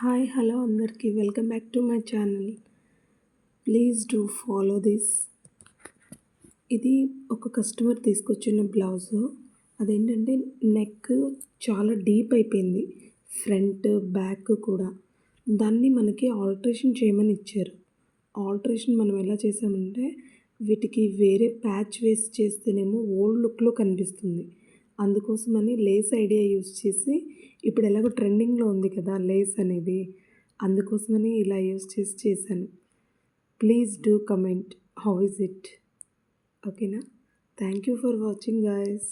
Hi hello అందరికీ welcome back to my channel. Please do follow this. ఇది ఒక customer తీసుకొచ్చిన బ్లౌజు. అదేంటంటే నెక్ చాలా డీప్ అయిపోయింది, ఫ్రంట్ బ్యాక్ కూడా. దాన్ని మనకి ఆల్ట్రేషన్ చేయమని ఇచ్చారు. ఆల్ట్రేషన్ మనం ఎలా చేసామంటే వీటికి వేరే ప్యాచ్ వేసి చేస్తేనేమో ఓల్డ్ లుక్లో కనిపిస్తుంది. అందుకోసమని లేస్ ఐడియా యూస్ చేసి, ఇప్పుడు ఎలాగో ట్రెండింగ్లో ఉంది కదా లేస్ అనేది, అందుకోసమని ఇలా యూస్ చేసి చేశాను. Please do comment how is it. ఓకేనా? Thank you for watching guys.